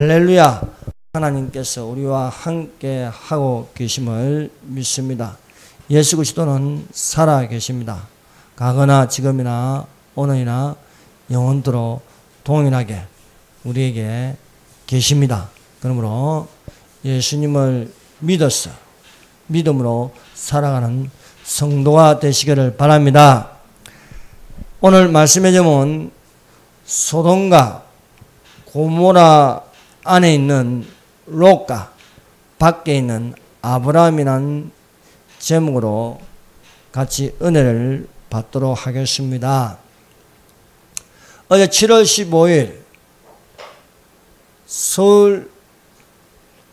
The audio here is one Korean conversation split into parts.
할렐루야. 하나님께서 우리와 함께 하고 계심을 믿습니다. 예수 그리스도는 살아 계십니다. 과거나 지금이나 오늘이나 영원토록 동일하게 우리에게 계십니다. 그러므로 예수님을 믿어서 믿음으로 살아가는 성도가 되시기를 바랍니다. 오늘 말씀의 제목은 소돔과 고모라 안에 있는 롯과 밖에 있는 아브라함이라는 제목으로 같이 은혜를 받도록 하겠습니다. 어제 7월 15일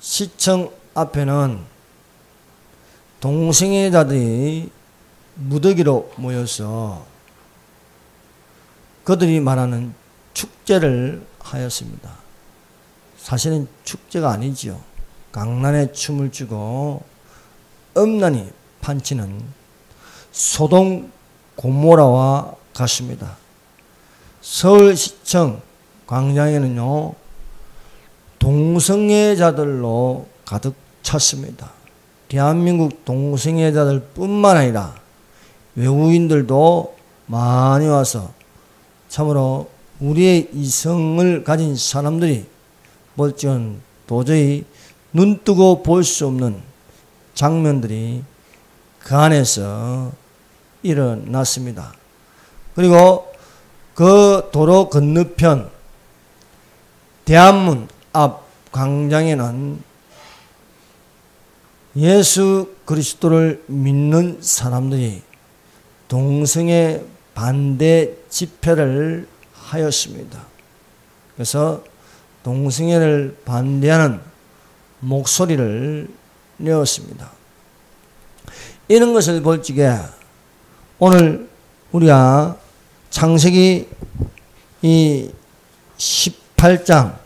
서울시청 앞에는 동성애자들이 무더기로 모여서 그들이 말하는 축제를 하였습니다. 사실은 축제가 아니지요. 강난에 춤을 추고 엄란히 판치는 소돔 고모라와 같습니다. 서울시청 광장에는요, 동성애자들로 가득 찼습니다. 대한민국 동성애자들 뿐만 아니라 외국인들도 많이 와서 참으로 우리의 이성을 가진 사람들이 볼지언 도저히 눈뜨고 볼 수 없는 장면들이 그 안에서 일어났습니다. 그리고 그 도로 건너편 대한문 앞 광장에는 예수 그리스도를 믿는 사람들이 동성애 반대 집회를 하였습니다. 그래서 동성애를 반대하는 목소리를 내었습니다. 이런 것을 볼 적에 오늘 우리가 창세기 이 18장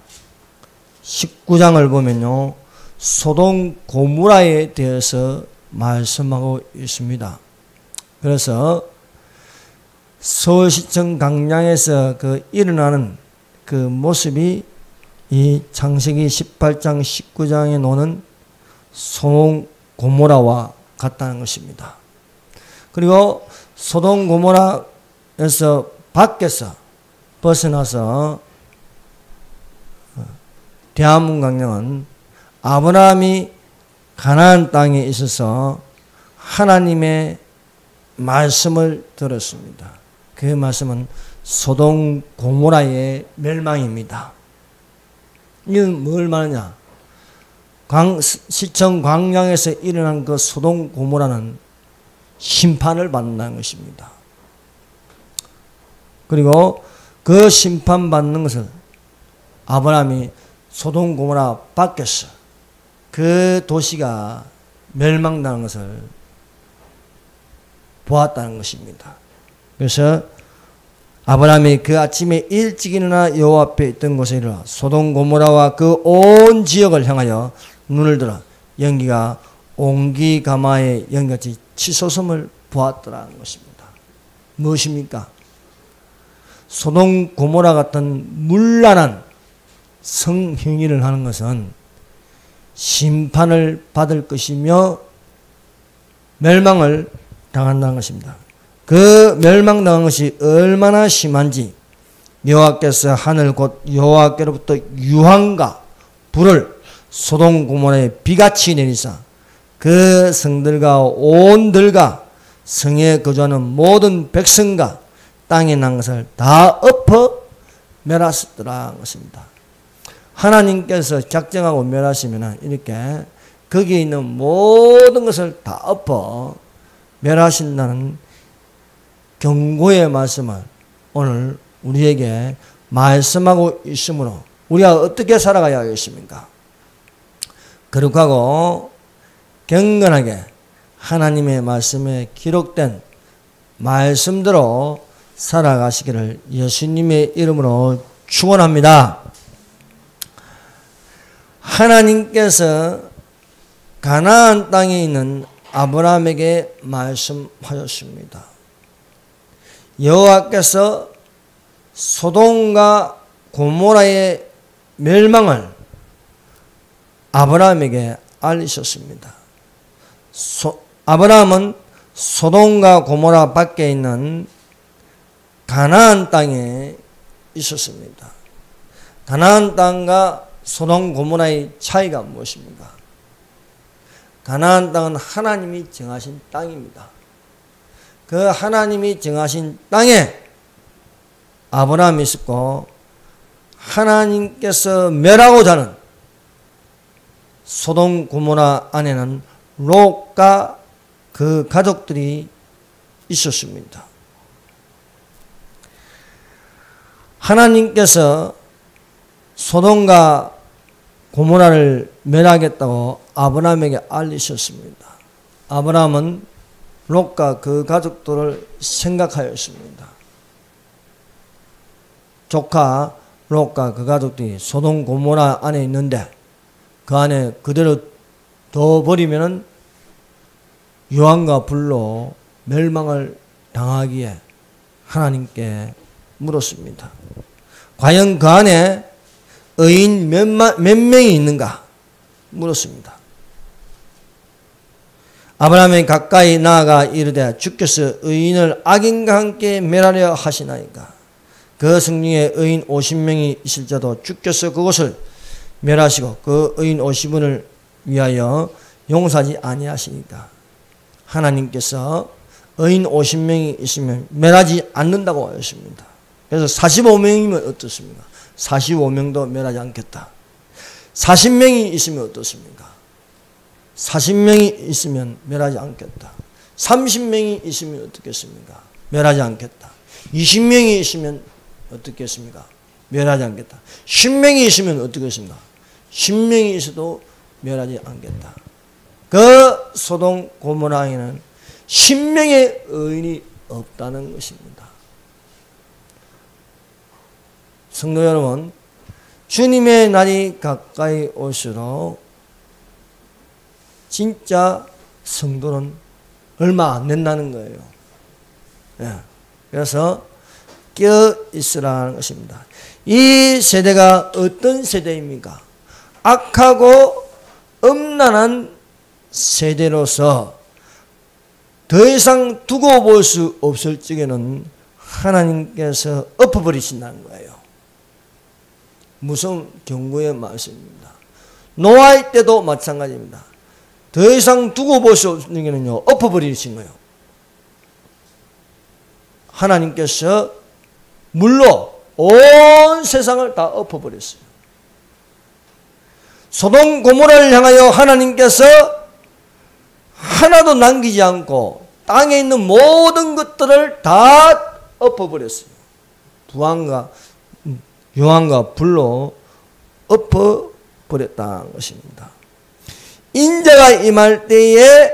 19장을 보면요, 소돔 고모라에 대해서 말씀하고 있습니다. 그래서 서울시청 광장에서 일어나는 그 모습이 이 창세기 18장 19장에 노는 소돔 고모라와 같다는 것입니다. 그리고 소돔 고모라에서 밖에서 벗어나서 대한문 광장은 아브라함이 가나안 땅에 있어서 하나님의 말씀을 들었습니다. 그 말씀은 소돔 고모라의 멸망입니다. 이건 뭘 말하냐? 시청 광장에서 일어난 그 소돔 고모라는 심판을 받는다는 것입니다. 그리고 그 심판받는 것을 아브라함이 소돔 고모라 밖에서 그 도시가 멸망당한 것을 보았다는 것입니다. 그래서 아브라함이 그 아침에 일찍 일어나 여호와 앞에 있던 곳에 이르러 소돔 고모라와 그 온 지역을 향하여 눈을 들어 연기가 옹기가마의 연기같이 치솟음을 보았더라는 것입니다. 무엇입니까? 소돔 고모라 같은 문란한 성행위를 하는 것은 심판을 받을 것이며 멸망을 당한다는 것입니다. 그 멸망당한 것이 얼마나 심한지 여호와께서 하늘 곧 여호와께로부터 유황과 불을 소돔 고모라에 비같이 내리사 그 성들과 온 들과 성에 거주하는 모든 백성과 땅에 난 것을 다 엎어 멸하셨더라는 것입니다. 하나님께서 작정하고 멸하시면 이렇게 거기에 있는 모든 것을 다 엎어 멸하신다는 경고의 말씀을 오늘 우리에게 말씀하고 있으므로 우리가 어떻게 살아가야 하겠습니까? 거룩하고 경건하게 하나님의 말씀에 기록된 말씀대로 살아가시기를 예수님의 이름으로 축원합니다. 하나님께서 가나안 땅에 있는 아브라함에게 말씀하셨습니다. 여호와께서 소돔과 고모라의 멸망을 아브라함에게 알리셨습니다. 아브라함은 소돔과 고모라 밖에 있는 가나안 땅에 있었습니다. 가나안 땅과 소돔 고모라의 차이가 무엇입니까? 가나안 땅은 하나님이 정하신 땅입니다. 그 하나님이 정하신 땅에 아브라함이 있었고, 하나님께서 멸하고자 하는 소돔 고모라 안에는 롯과 그 가족들이 있었습니다. 하나님께서 소돔과 고모라를 멸하겠다고 아브라함에게 알리셨습니다. 아브라함은 롯과 그 가족들을 생각하였습니다. 조카 롯과 그 가족들이 소돔 고모라 안에 있는데 그 안에 그대로 더 버리면은 유황과 불로 멸망을 당하기에 하나님께 물었습니다. 과연 그 안에 의인 몇 명이 있는가 물었습니다. 아브라함이 가까이 나아가 이르되 주께서 의인을 악인과 함께 멸하려 하시나이까. 그 성중에 의인 50명이 있을지라도 주께서 그곳을 멸하시고 그 의인 50분을 위하여 용서하지 아니하시니까. 하나님께서 의인 50명이 있으면 멸하지 않는다고 하였습니다. 그래서 45명이면 어떻습니까? 45명도 멸하지 않겠다. 40명이 있으면 어떻습니까? 40명이 있으면 멸하지 않겠다. 30명이 있으면 어떻겠습니까? 멸하지 않겠다. 20명이 있으면 어떻겠습니까? 멸하지 않겠다. 10명이 있으면 어떻겠습니까? 10명이 있어도 멸하지 않겠다. 그 소돔 고모라에는 10명의 의인이 없다는 것입니다. 성도 여러분, 주님의 날이 가까이 올수록 진짜 성도는 얼마 안 된다는 거예요. 예. 그래서 깨어 있으라는 것입니다. 이 세대가 어떤 세대입니까? 악하고 음란한 세대로서 더 이상 두고 볼 수 없을 적에는 하나님께서 엎어버리신다는 거예요. 무슨 경고의 말씀입니다. 노아의 때도 마찬가지입니다. 더 이상 두고 볼 수 없는 게는요, 엎어버리신 거예요. 하나님께서 물로 온 세상을 다 엎어버렸어요. 소돔 고모라를 향하여 하나님께서 하나도 남기지 않고 땅에 있는 모든 것들을 다 엎어버렸어요. 유황과 불로 엎어버렸다는 것입니다. 인자가 임할 때에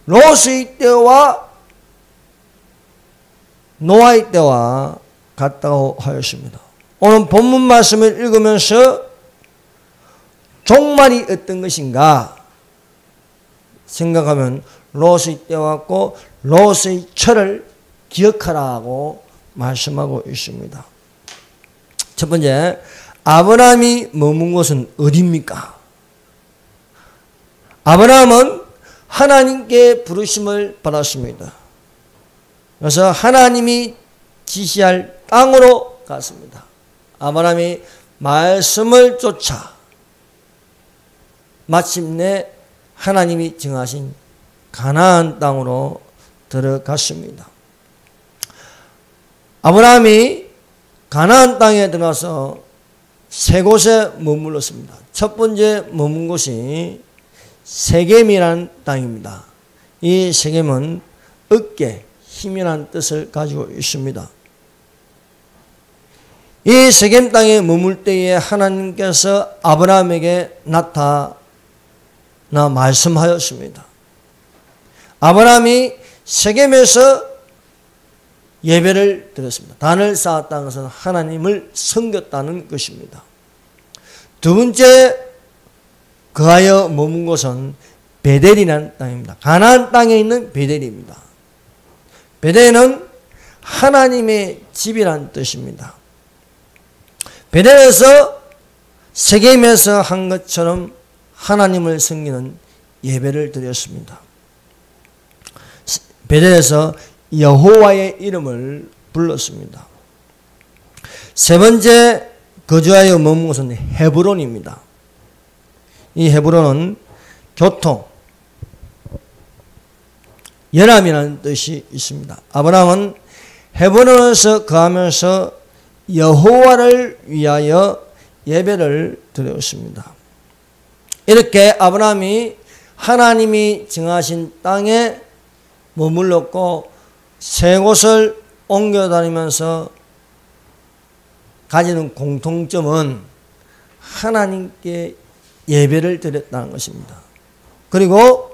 롯의 때와 노아의 때와 같다고 하였습니다. 오늘 본문 말씀을 읽으면서 종말이 어떤 것인가 생각하면 롯의 때와 같고 롯의 철을 기억하라고 말씀하고 있습니다. 첫 번째, 아브라함이 머문 곳은 어디입니까? 아브라함은 하나님께 부르심을 받았습니다. 그래서 하나님이 지시할 땅으로 갔습니다. 아브라함이 말씀을 쫓아 마침내 하나님이 정하신 가나안 땅으로 들어갔습니다. 아브라함이 가나안 땅에 들어가서 세 곳에 머물렀습니다. 첫 번째 머문 곳이 세겜이라는 땅입니다. 이 세겜은 어깨, 힘이라는 뜻을 가지고 있습니다. 이 세겜 땅에 머물 때에 하나님께서 아브라함에게 나타나 말씀하였습니다. 아브라함이 세겜에서 예배를 드렸습니다. 단을 쌓았다는 것은 하나님을 섬겼다는 것입니다. 두 번째 그하여 머문 곳은 베델이라는 땅입니다. 가나안 땅에 있는 베델입니다. 베델은 하나님의 집이라는 뜻입니다. 베델에서 세겜에서 한 것처럼 하나님을 섬기는 예배를 드렸습니다. 베델에서 여호와의 이름을 불렀습니다. 세 번째 거주하여 머문 곳은 헤브론입니다. 이 헤브론은 교통, 연합이라는 뜻이 있습니다. 아브라함은 헤브론에서 거하면서 여호와를 위하여 예배를 드렸습니다. 이렇게 아브라함이 하나님이 정하신 땅에 머물렀고 세 곳을 옮겨 다니면서 가지는 공통점은 하나님께 예배를 드렸다는 것입니다. 그리고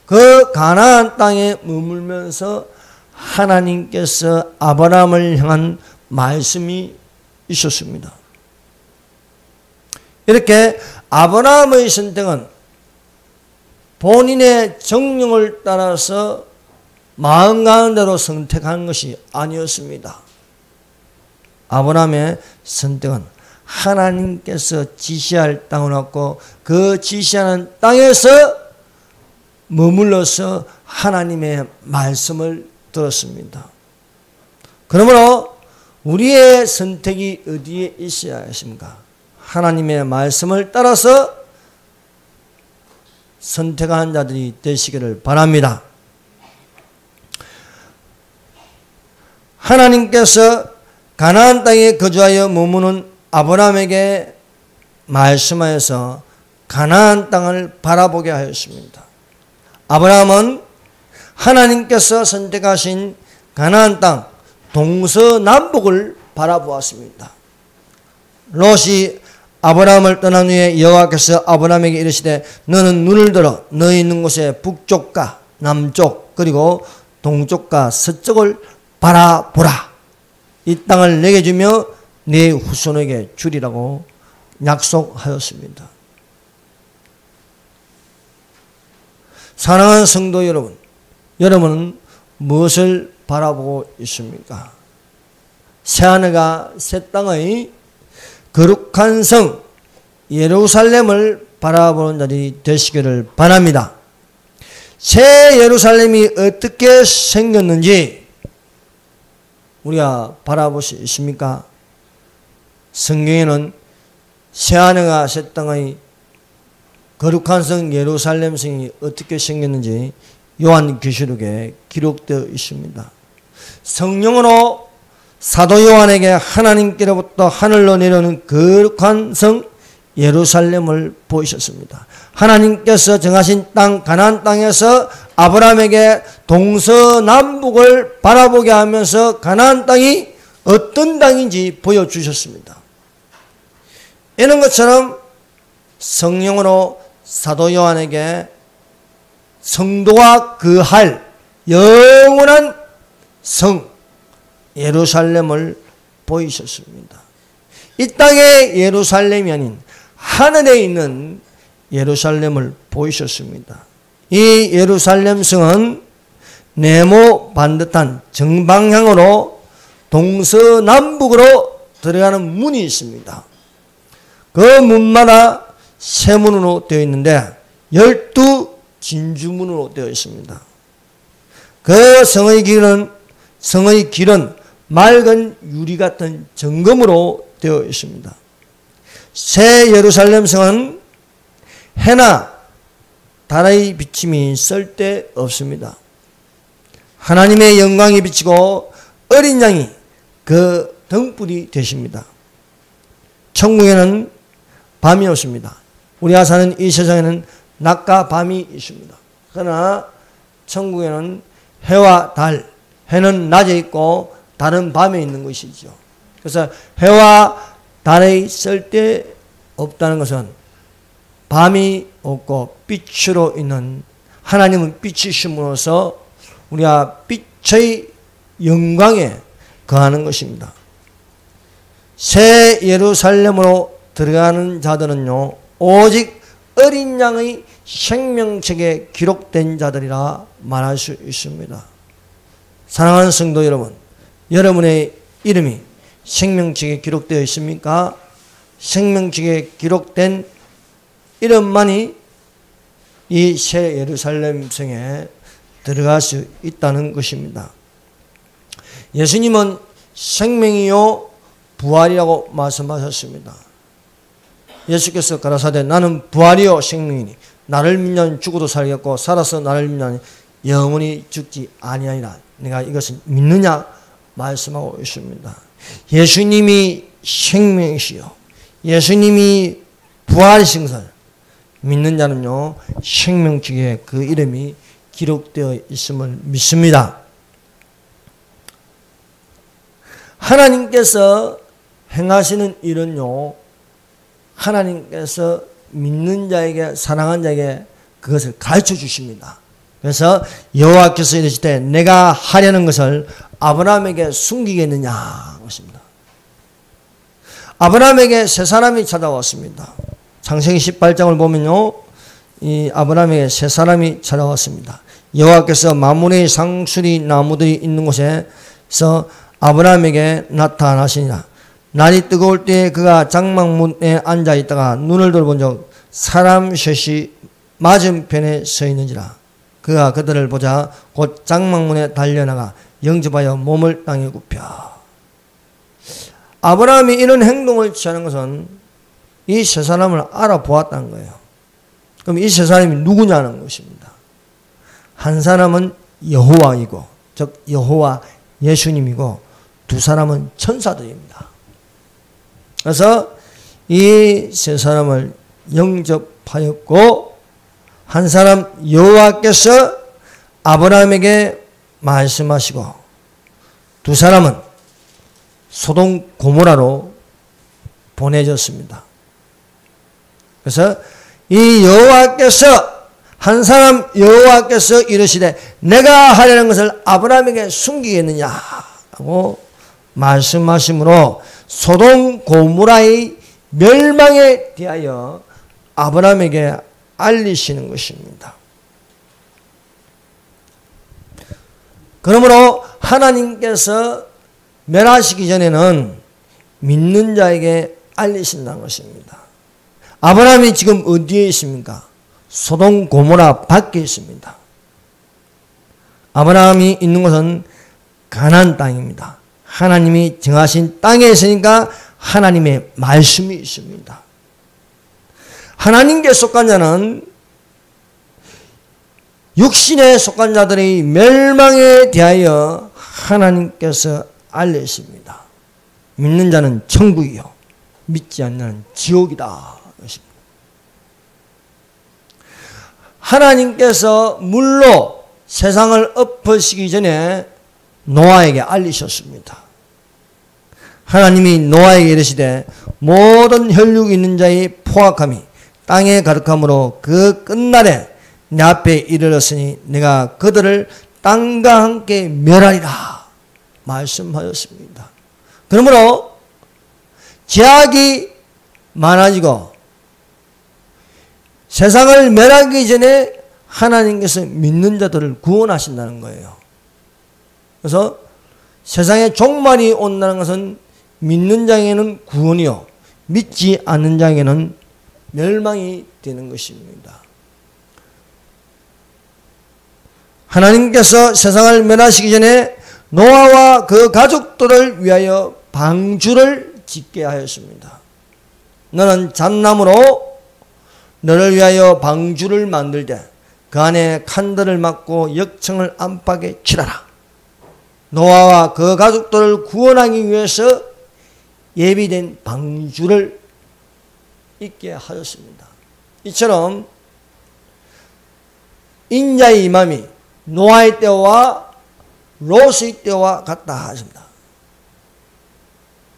그 가나안 땅에 머물면서 하나님께서 아브라함을 향한 말씀이 있었습니다. 이렇게 아브라함의 선택은 본인의 정령을 따라서 마음 가는 대로 선택한 것이 아니었습니다. 아브라함의 선택은 하나님께서 지시할 땅을 왔고 그 지시하는 땅에서 머물러서 하나님의 말씀을 들었습니다. 그러므로 우리의 선택이 어디에 있어야 하십니까? 하나님의 말씀을 따라서 선택한 자들이 되시기를 바랍니다. 하나님께서 가나안 땅에 거주하여 머무는 아브라함에게 말씀하여서 가나안 땅을 바라보게 하였습니다. 아브라함은 하나님께서 선택하신 가나안 땅 동서남북을 바라보았습니다. 롯이 아브라함을 떠난 후에 여호와께서 아브라함에게 이르시되 너는 눈을 들어 너희 있는 곳의 북쪽과 남쪽 그리고 동쪽과 서쪽을 바라보라. 이 땅을 내게 주며 네 후손에게 주리라고 약속하였습니다. 사랑하는 성도 여러분, 여러분은 무엇을 바라보고 있습니까? 새하늘과 새 땅의 거룩한 성 예루살렘을 바라보는 자들이 되시기를 바랍니다. 새 예루살렘이 어떻게 생겼는지 우리가 바라볼 수 있습니까? 성경에는 새하늘과 새 땅의 거룩한 성 예루살렘 성이 어떻게 생겼는지 요한계시록에 기록되어 있습니다. 성령으로 사도 요한에게 하나님께로부터 하늘로 내려오는 거룩한 성 예루살렘을 보이셨습니다. 하나님께서 정하신 땅 가나안 땅에서 아브라함에게 동서남북을 바라보게 하면서 가나안 땅이 어떤 땅인지 보여주셨습니다. 이런 것처럼 성령으로 사도 요한에게 성도가 거할 영원한 성 예루살렘을 보이셨습니다. 이 땅의 예루살렘이 아닌 하늘에 있는 예루살렘을 보이셨습니다. 이 예루살렘 성은 네모 반듯한 정방향으로 동서남북으로 들어가는 문이 있습니다. 그 문마다 세 문으로 되어 있는데 12진주문으로 되어 있습니다. 그 성의 길은 맑은 유리 같은 정금으로 되어 있습니다. 새 예루살렘 성은 해나 달의 비침이 쓸데 없습니다. 하나님의 영광이 비치고 어린 양이 그 등불이 되십니다. 천국에는 밤이 없습니다. 우리가 사는 이 세상에는 낮과 밤이 있습니다. 그러나 천국에는 해와 달, 해는 낮에 있고 달은 밤에 있는 것이죠. 그래서 해와 달의 쓸데 없다는 것은 밤이 없고 빛으로 있는 하나님은 빛이심으로써 우리가 빛의 영광에 거하는 것입니다. 새 예루살렘으로 들어가는 자들은요 오직 어린 양의 생명책에 기록된 자들이라 말할 수 있습니다. 사랑하는 성도 여러분, 여러분의 이름이 생명책에 기록되어 있습니까? 생명책에 기록된 이름만이 이 새 예루살렘 성에 들어갈 수 있다는 것입니다. 예수님은 생명이요 부활이라고 말씀하셨습니다. 예수께서 가라사대 나는 부활이요 생명이니 나를 믿는 죽어도 살겠고 살아서 나를 믿는 영원히 죽지 아니하리라. 내가 이것을 믿느냐 말씀하고 있습니다. 예수님이 생명이시요 예수님이 부활이신 것을 믿는 자는요 생명책에 그 이름이 기록되어 있음을 믿습니다. 하나님께서 행하시는 일은요 하나님께서 믿는 자에게 사랑하는 자에게 그것을 가르쳐 주십니다. 그래서 여호와께서 이르시되 내가 하려는 것을 아브라함에게 숨기겠느냐 것입니다. 아브라함에게 세 사람이 찾아왔습니다. 창세기 18장을 보면요 이 아브라함에게 세 사람이 찾아왔습니다. 여호와께서 마므레의 상수리 나무들이 있는 곳에서 아브라함에게 나타나시니라. 날이 뜨거울 때에 그가 장막문에 앉아 있다가 눈을 돌아본 적 사람 셋이 맞은편에 서 있는지라. 그가 그들을 보자 곧 장막문에 달려나가 영접하여 몸을 땅에 굽혀. 아브라함이 이런 행동을 취하는 것은 이 세 사람을 알아보았다는 거예요. 그럼 이 세 사람이 누구냐는 것입니다. 한 사람은 여호와이고 즉 여호와 예수님이고 두 사람은 천사들입니다. 그래서 이 세 사람을 영접하였고 한 사람 여호와께서 아브라함에게 말씀하시고 두 사람은 소돔 고모라로 보내졌습니다. 그래서 이 여호와께서 한 사람 여호와께서 이르시되 내가 하려는 것을 아브라함에게 숨기겠느냐고 말씀하시므로 소돔 고모라의 멸망에 대하여 아브라함에게 알리시는 것입니다. 그러므로 하나님께서 멸하시기 전에는 믿는 자에게 알리신다는 것입니다. 아브라함이 지금 어디에 있습니까? 소돔 고모라 밖에 있습니다. 아브라함이 있는 곳은 가나안 땅입니다. 하나님이 정하신 땅에 있으니까 하나님의 말씀이 있습니다. 하나님께 속한 자는 육신에 속한 자들의 멸망에 대하여 하나님께서 알리십니다. 믿는 자는 천국이요 믿지 않는 자는 지옥이다. 하나님께서 물로 세상을 엎으시기 전에 노아에게 알리셨습니다. 하나님이 노아에게 이르시되 모든 혈육 있는 자의 포악함이 땅에 가득함으로 그 끝날에 내 앞에 이르렀으니 내가 그들을 땅과 함께 멸하리라 말씀하였습니다. 그러므로 죄악이 많아지고 세상을 멸하기 전에 하나님께서 믿는 자들을 구원하신다는 거예요. 그래서 세상에 종말이 온다는 것은 믿는 자에게는 구원이요 믿지 않는 자에게는 멸망이 되는 것입니다. 하나님께서 세상을 멸하시기 전에 노아와 그 가족들을 위하여 방주를 짓게 하였습니다. 너는 잣나무로 너를 위하여 방주를 만들되 그 안에 칸들을 막고 역청을 안팎에 칠하라. 노아와 그 가족들을 구원하기 위해서 예비된 방주를 있게 하셨습니다. 이처럼 인자의 임함이 노아의 때와 롯의 때와 같다 하십니다.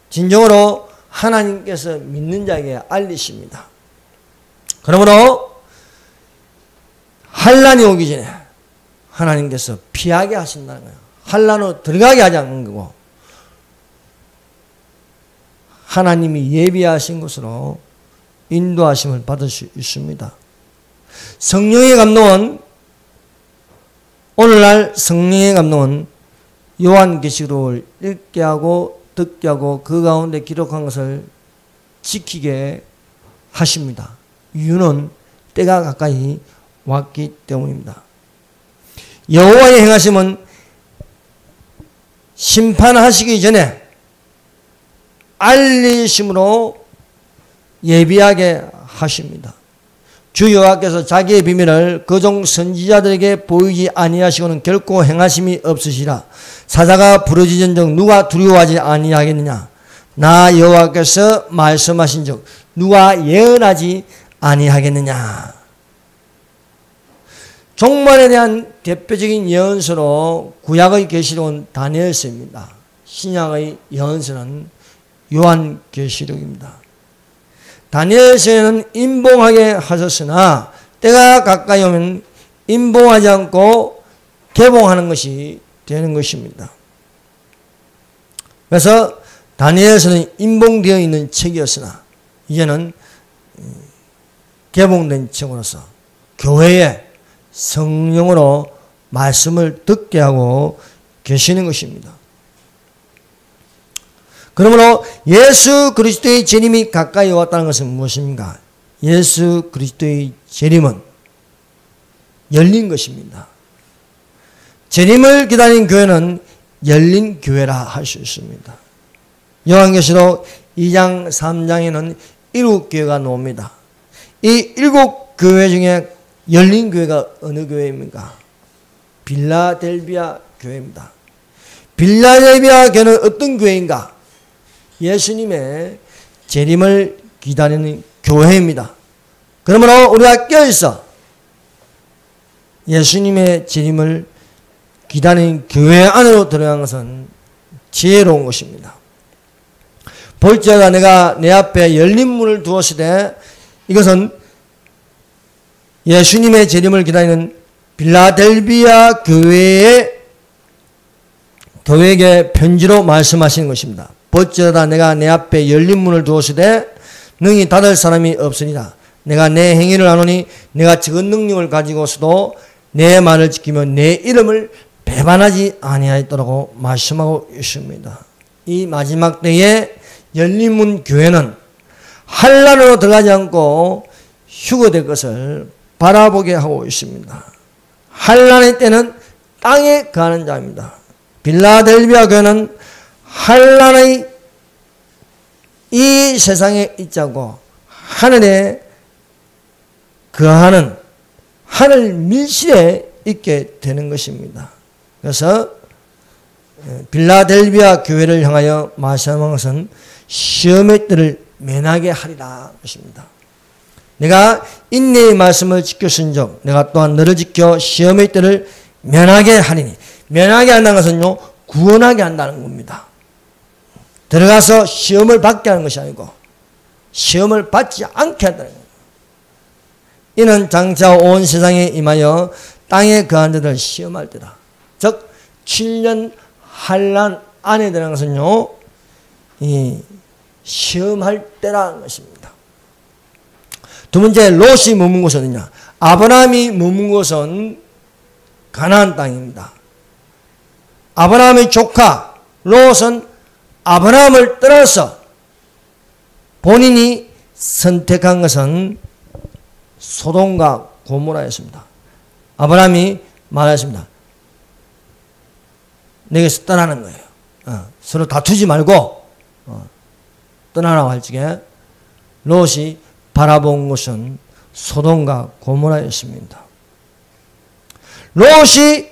진정으로 하나님께서 믿는 자에게 알리십니다. 그러므로 환난이 오기 전에 하나님께서 피하게 하신다는 거예요. 환난으로 들어가게 하지 않는 거고 하나님이 예비하신 것으로 인도하심을 받을 수 있습니다. 성령의 감동은 오늘날 성령의 감동은 요한계시록을 읽게 하고 듣게 하고 그 가운데 기록한 것을 지키게 하십니다. 이유는 때가 가까이 왔기 때문입니다. 여호와의 행하심은 심판하시기 전에 알리심으로 예비하게 하십니다. 주 여호와께서 자기의 비밀을 그종 선지자들에게 보이지 아니하시고는 결코 행하심이 없으시라. 사자가 부르짖은즉 누가 두려워하지 아니하겠느냐. 나 여호와께서 말씀하신즉 누가 예언하지 아니하겠느냐. 종말에 대한 대표적인 예언서로 구약의 계시록은 다니엘서입니다. 신약의 예언서는 요한계시록입니다. 다니엘서에는 임봉하게 하셨으나 때가 가까이 오면 임봉하지 않고 개봉하는 것이 되는 것입니다. 그래서 다니엘서는 임봉되어 있는 책이었으나 이제는 개봉된 책으로서 교회에 성령으로 말씀을 듣게 하고 계시는 것입니다. 그러므로 예수 그리스도의 재림이 가까이 왔다는 것은 무엇입니까? 예수 그리스도의 재림은 열린 것입니다. 재림을 기다린 교회는 열린 교회라 할 수 있습니다. 요한계시록 2장 3장에는 7교회가 나옵니다. 이 7교회 중에 열린 교회가 어느 교회입니까? 빌라델비아 교회입니다. 빌라델비아 교회는 어떤 교회인가? 예수님의 재림을 기다리는 교회입니다. 그러므로 우리가 껴있어 예수님의 재림을 기다리는 교회 안으로 들어간 것은 지혜로운 것입니다. 볼지어다 내가 내 앞에 열린 문을 두었으되 이것은 예수님의 재림을 기다리는 빌라델비아 교회에게 편지로 말씀하시는 것입니다. 볼지어다 내가 내 앞에 열린 문을 두었으되 능히 닫을 사람이 없으니라. 내가 내 행위를 아노니 내가 적은 능력을 가지고서도 내 말을 지키며 내 이름을 배반하지 아니하였더라고 말씀하고 있습니다. 이 마지막 때에 열린 문 교회는 환난으로 들어가지 않고 휴거될 것을 바라보게 하고 있습니다. 환난의 때는 땅에 거하는 자입니다. 빌라델비아 교회는 환난의 이 세상에 있지 않고 하늘에 거하는 하늘 밀실에 있게 되는 것입니다. 그래서 빌라델비아 교회를 향하여 말씀한 것은 시험의 때를 면하게 하리라 것입니다. 내가 인내의 말씀을 지켰은즉 내가 또한 너를 지켜 시험의 때를 면하게 하리니, 면하게 한다는 것은요 구원하게 한다는 겁니다. 들어가서 시험을 받게 하는 것이 아니고 시험을 받지 않게 한다는 겁니다. 이는 장차 온 세상에 임하여 땅에 거한 자들을 시험할 때다. 즉 7년 환난 안에 들어간 것은요 이 시험할 때라는 것입니다. 두 번째, 롯이 머문 곳은 어디냐? 아브라함이 머문 곳은 가나안 땅입니다. 아브라함의 조카 롯은 아브라함을 떠나서 본인이 선택한 것은 소돔과 고모라였습니다. 아브라함이 말했습니다. 내게서 떠나는 거예요. 서로 다투지 말고 떠나라고 할 적에 롯이 바라본 곳은 소돔과 고모라였습니다. 롯이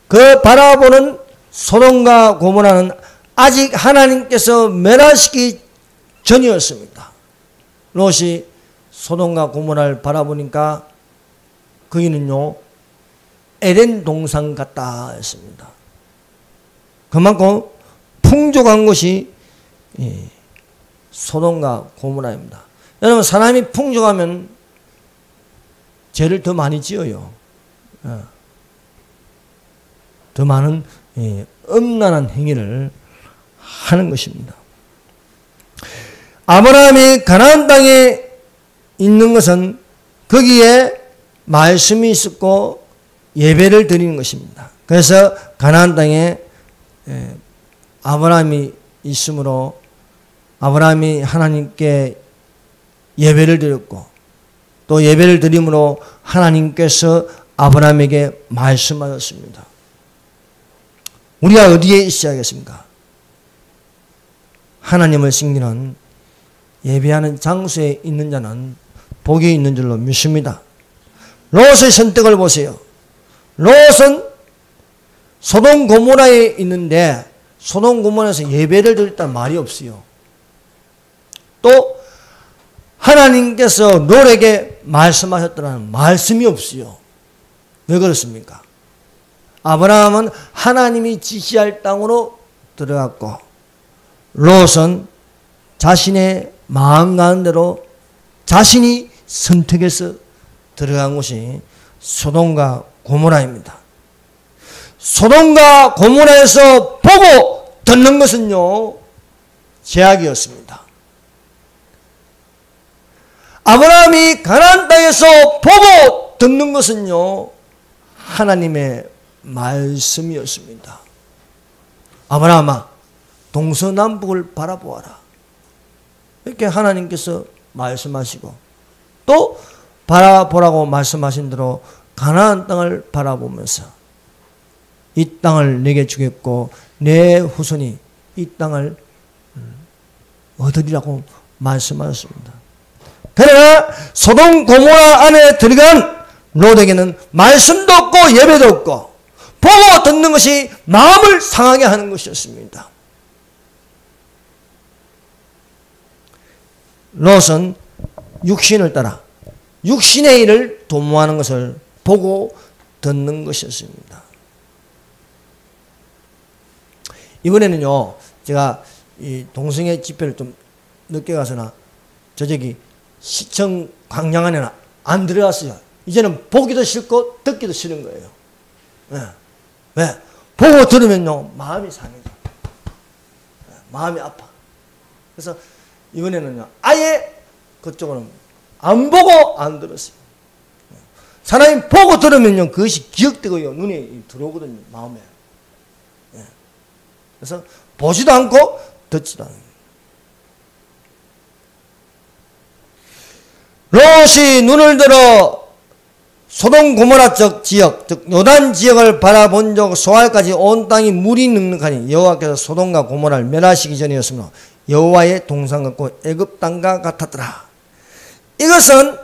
그 바라보는 소돔과 고모라는 아직 하나님께서 멸하시기 전이었습니다. 롯이 소돔과 고모라를 바라보니까 거기는요 에덴 동산 같다 했습니다. 그만큼 풍족한 곳이 소돔과 고모라입니다. 여러분, 사람이 풍족하면 죄를 더 많이 지어요. 더 많은 음란한 행위를 하는 것입니다. 아브라함이 가나안 땅에 있는 것은 거기에 말씀이 있었고 예배를 드리는 것입니다. 그래서 가나안 땅에 아브라함이 있으므로 아브라함이 하나님께 예배를 드렸고 또 예배를 드림으로 하나님께서 아브라함에게 말씀하셨습니다. 우리가 어디에 있어야겠습니까? 하나님을 섬기는 예배하는 장소에 있는 자는 복이 있는 줄로 믿습니다. 롯의 선택을 보세요. 롯은 소돔 고모라에 있는데 소돔 고모라에서 예배를 드렸다는 말이 없어요. 또 하나님께서 롯에게 말씀하셨다는 말씀이 없어요. 왜 그렇습니까? 아브라함은 하나님이 지시할 땅으로 들어갔고 롯은 자신의 마음 가는 대로 자신이 선택해서 들어간 곳이 소돔과 고모라입니다. 소돔과 고모라에서 보고 듣는 것은요, 제약이었습니다. 아브라함이 가나안 땅에서 보고 듣는 것은요, 하나님의 말씀이었습니다. 아브라함아, 동서남북을 바라보아라. 이렇게 하나님께서 말씀하시고 또 바라보라고 말씀하신 대로 가나안 땅을 바라보면서 이 땅을 내게 주겠고 내 후손이 이 땅을 얻으리라고 말씀하셨습니다. 그러나 소돔 고모라 안에 들어간 롯에게는 말씀도 없고 예배도 없고 보고 듣는 것이 마음을 상하게 하는 것이었습니다. 롯은 육신을 따라 육신의 일을 도모하는 것을 보고 듣는 것이었습니다. 이번에는요, 제가 이 동성애 집회를 좀 늦게 가서나 저기 시청 광장 안에는 안 들어갔어요. 이제는 보기도 싫고 듣기도 싫은 거예요. 네. 왜? 보고 들으면요, 마음이 상해져. 마음이 아파. 그래서 이번에는요, 아예 그쪽으로는 안 보고 안 들었어요. 사람이 보고 들으면요, 그것이 기억되고요, 눈에 들어오거든요, 마음에. 그래서 보지도 않고 듣지도 않아요. 롯이 눈을 들어 소돔 고모라 쪽 지역, 즉 요단 지역을 바라본 적 소알까지 온 땅이 물이 눅눅하니 여호와께서 소돔과 고모라를 멸하시기 전이었으므로 여호와의 동상 같고 애굽 땅과 같았더라. 이것은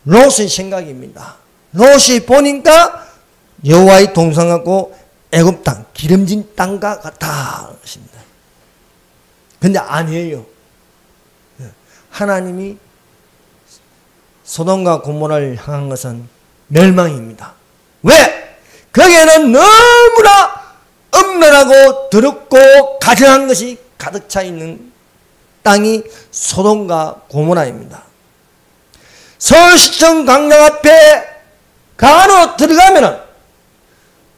롯의 생각입니다. 롯이 보니까 여호와의 동상 같고 애굽 땅, 기름진 땅과 같다. 근데 아니에요. 하나님이 소돔과 고모라를 향한 것은 멸망입니다. 왜? 거기에는 너무나 엄멸하고 더럽고 가증한 것이 가득 차 있는 땅이 소돔과 고모라입니다. 서울시청 광장 앞에 간으로 들어가면은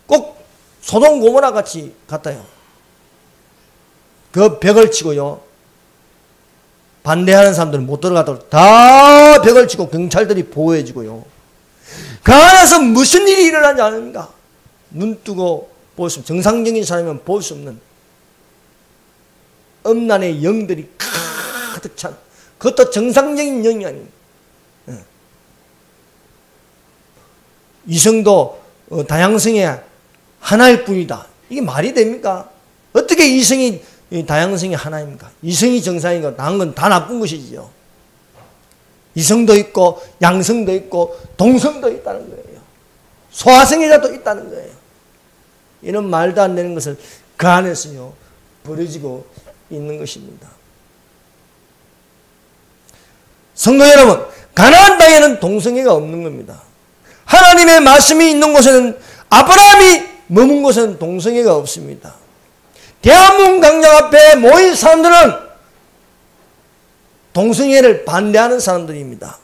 꼭 소돔 고모라 같이 같아요. 그 벽을 치고요, 반대하는 사람들은 못 들어가도록 다 벽을 치고 경찰들이 보호해주고요. 그 안에서 무슨 일이 일어나지 않습니까? 눈 뜨고 볼 수 없는, 정상적인 사람이면 볼 수 없는 음란의 영들이 가득 찬, 그것도 정상적인 영이 아닙니다. 이성도 다양성의 하나일 뿐이다. 이게 말이 됩니까? 어떻게 이성이 다양성이 하나입니까? 이성이 정상이고 다른 건 다 나쁜 것이지요. 이성도 있고 양성도 있고 동성도 있다는 거예요. 소아성애자도 있다는 거예요. 이런 말도 안 되는 것을 그 안에서요 벌어지고 있는 것입니다. 성도 여러분, 가나안 땅에는 동성애가 없는 겁니다. 하나님의 말씀이 있는 곳에는, 아브라함이 머문 곳에는 동성애가 없습니다. 대한문 광장 앞에 모인 사람들은 동성애를 반대하는 사람들입니다.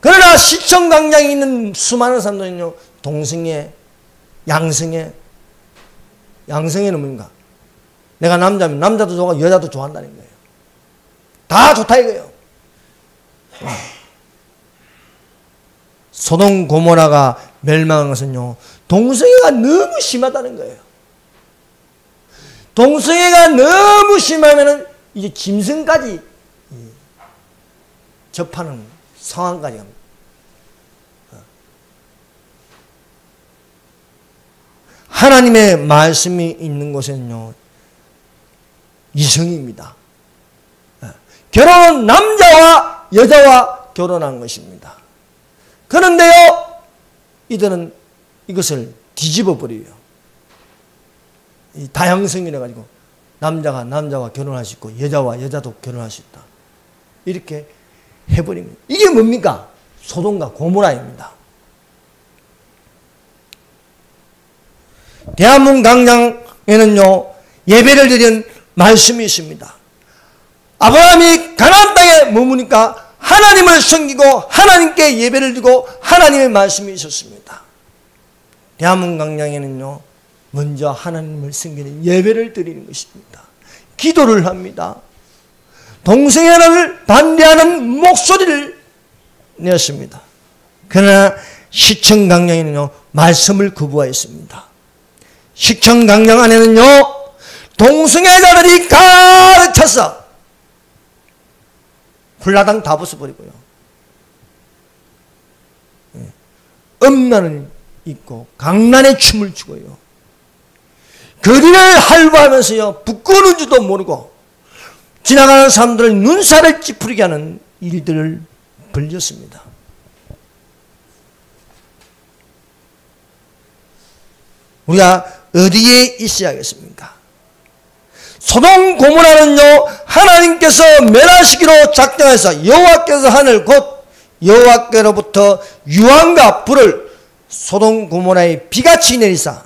그러나 시청 광장에 있는 수많은 사람들은요, 동성애, 양성애, 양성애는 뭔가? 내가 남자면 남자도 좋아하고 여자도 좋아한다는 거예요. 다 좋다 이거예요. 소돔 고모라가 멸망한 것은요, 동성애가 너무 심하다는 거예요. 동성애가 너무 심하면은 이제 짐승까지 접하는 상황까지 갑니다. 하나님의 말씀이 있는 곳에는요, 이성입니다. 결혼은 남자와 여자와 결혼한 것입니다. 그런데요, 이들은 이것을 뒤집어 버려요. 이 다양성이라 가지고 남자가 남자와 결혼할 수 있고 여자와 여자도 결혼할 수 있다. 이렇게 해버립니다. 이게 뭡니까? 소돔과 고모라입니다. 대한문 강장에는요, 예배를 드린 말씀이 있습니다. 아브라함이 가나안 땅에 머무니까 하나님을 섬기고 하나님께 예배를 드리고 하나님의 말씀이 있었습니다. 대한문 강장에는요, 먼저 하나님을 섬기는 예배를 드리는 것입니다. 기도를 합니다. 동성애를 반대하는 목소리를 내었습니다. 그러나 시청 강령에는요, 말씀을 거부하였습니다. 시청 강령 안에는요, 동성애자들이 가득 찼어. 훌라당 다 벗어버리고요. 음란을 입고 강란의 춤을 추고요. 거리를 할부하면서요, 부끄러운 줄도 모르고 지나가는 사람들을 눈살을 찌푸리게 하는 일들을 벌였습니다. 우리가 어디에 있어야겠습니까? 소돔 고모라는요, 하나님께서 멸하시기로 작정해서 여호와께서 하늘 곧 여호와께로부터 유황과 불을 소돔 고모라에 비같이 내리사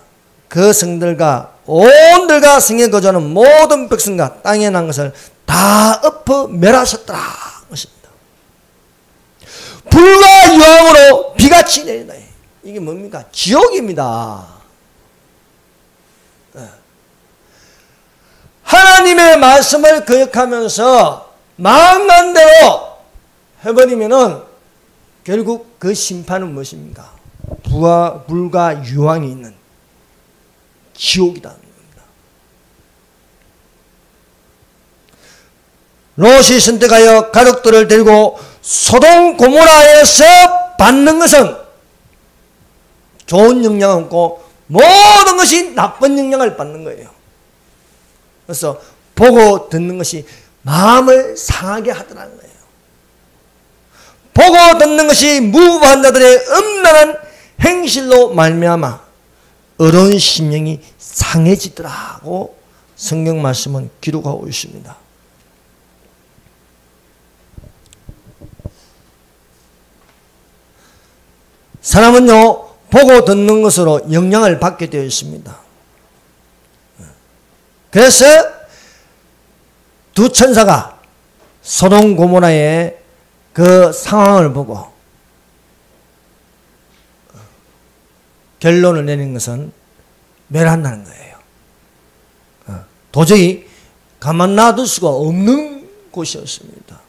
그 성들과 온들과 성에 거주하는 모든 백성과 땅에 난 것을 다 엎어 멸하셨더라 것입니다. 불과 유황으로 비같이 내린다. 이게 뭡니까? 지옥입니다. 하나님의 말씀을 거역하면서 마음만 대로 해버리면은 결국 그 심판은 무엇입니까? 불과 유황이 있는 지옥이라는 겁니다. 롯이 선택하여 가족들을 데리고 소돔 고모라에서 받는 것은 좋은 영향을 얻고 모든 것이 나쁜 영향을 받는 거예요. 그래서 보고 듣는 것이 마음을 상하게 하더라는 거예요. 보고 듣는 것이 무부한 자들의 음란한 행실로 말미암아 어려운 심령이 상해지더라고 성경 말씀은 기록하고 있습니다. 사람은요, 보고 듣는 것으로 영향을 받게 되어 있습니다. 그래서 두 천사가 소돔 고모라의 그 상황을 보고 결론을 내린 것은 멸한다는 거예요. 도저히 가만 놔둘 수가 없는 곳이었습니다.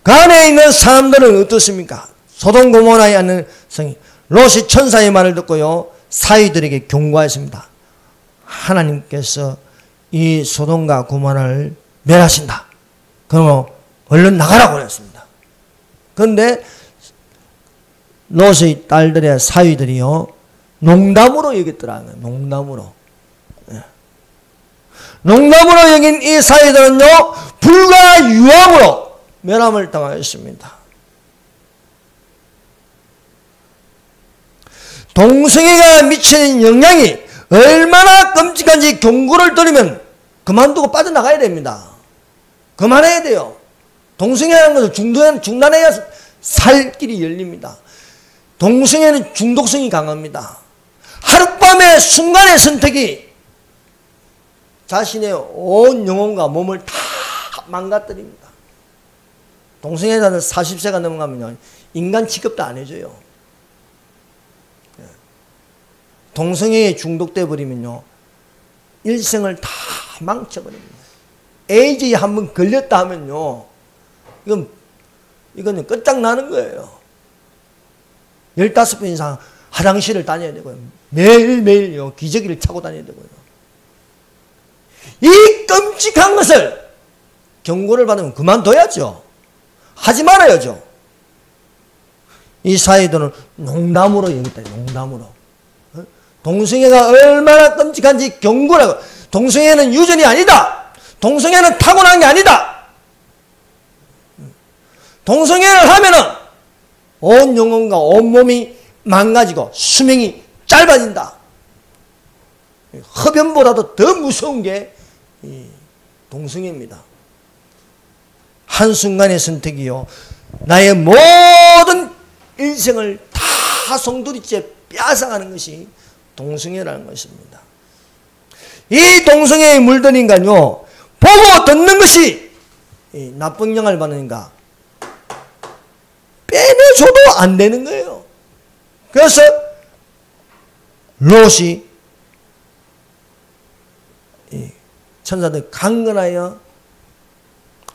그 안에 있는 사람들은 어떻습니까? 소돔 고모라에 있는 성이 롯이 천사의 말을 듣고요, 사위들에게 경고하였습니다. 하나님께서 이 소돔과 고모라를 멸하신다. 그러면 얼른 나가라고 그랬습니다. 그런데 롯의 딸들의 사위들이요, 농담으로 여겼더라고요. 농담으로. 농담으로 여긴 이 사위들은요, 불과 유황으로 멸함을 당하였습니다. 동성애가 미치는 영향이 얼마나 끔찍한지 경고를 드리면 그만두고 빠져나가야 됩니다. 그만해야 돼요. 동성애라는 것을 중단해야 살 길이 열립니다. 동성애는 중독성이 강합니다. 하룻밤의 순간의 선택이 자신의 온 영혼과 몸을 다 망가뜨립니다. 동성애자들 40세가 넘어가면요, 인간 취급도 안 해줘요. 동성애에 중독돼 버리면요, 일생을 다 망쳐버립니다. 에이즈에 한번 걸렸다 하면요, 이거는 끝장나는 거예요. 15번 이상 화장실을 다녀야 되고요. 매일매일요, 기저귀를 차고 다녀야 되고요. 이 끔찍한 것을 경고를 받으면 그만둬야죠. 하지 말아야죠. 이 사이들은 농담으로 여겼다. 농담으로. 동성애가 얼마나 끔찍한지 경고라고. 동성애는 유전이 아니다. 동성애는 타고난 게 아니다. 동성애를 하면은 온 영혼과 온 몸이 망가지고 수명이 짧아진다. 흡연보다도 더 무서운 게 이 동성애입니다. 한순간의 선택이요, 나의 모든 일생을 다 송두리째 빼앗아가는 것이 동성애라는 것입니다. 이 동성애에 물든 인간요, 보고 듣는 것이 나쁜 영향을 받으니까 빼내줘도 안 되는 거예요. 그래서 롯이 천사들 강건하여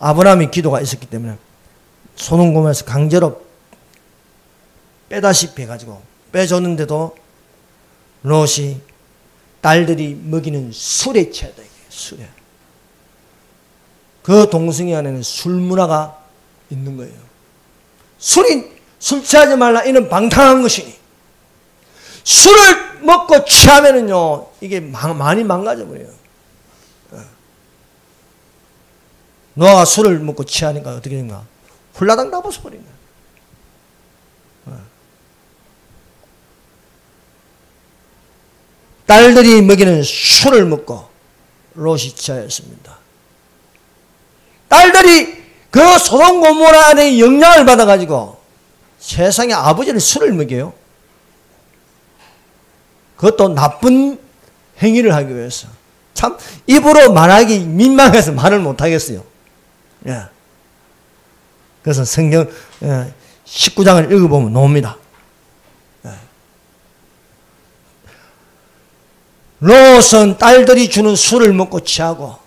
아브라함의 기도가 있었기 때문에 소돔 고모라에서 강제로 빼다시피 해가지고 빼줬는데도 롯이 딸들이 먹이는 술에 취하다. 술에. 그 동성애 안에는 술 문화가 있는 거예요. 술 취하지 말라 이는 방탕한 것이니, 술을 먹고 취하면은요 이게 많이 망가져 버려요. 노아가 술을 먹고 취하니까 어떻게 된가? 훌라당 다 벗어버린 거야. 딸들이 먹이는 술을 먹고 롯이 취하였습니다. 딸들이 그 소돔 고모라 안에 영향을 받아가지고 세상에 아버지를 술을 먹여요. 그것도 나쁜 행위를 하기 위해서. 참 입으로 말하기 민망해서 말을 못하겠어요. 예. 그래서 성경 19장을 읽어보면 나옵니다. 예. 롯은 딸들이 주는 술을 먹고 취하고,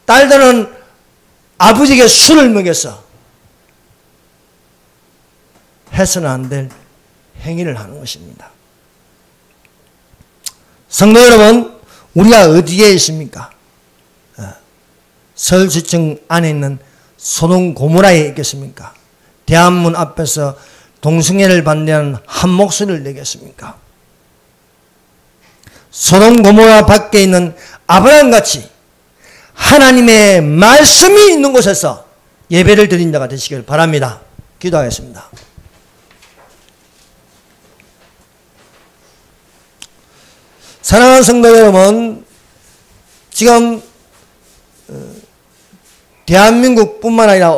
딸들은 아버지에게 술을 먹여서 해서는 안 될 행위를 하는 것입니다. 성도 여러분, 우리가 어디에 있습니까? 서울시청 안에 있는 소돔 고모라에 있겠습니까? 대한문 앞에서 동성애를 반대하는 한 목소리를 내겠습니까? 소돔 고모라 밖에 있는 아브라함같이 하나님의 말씀이 있는 곳에서 예배를 드린 자가 되시길 바랍니다. 기도하겠습니다. 사랑하는 성도 여러분, 지금 대한민국뿐만 아니라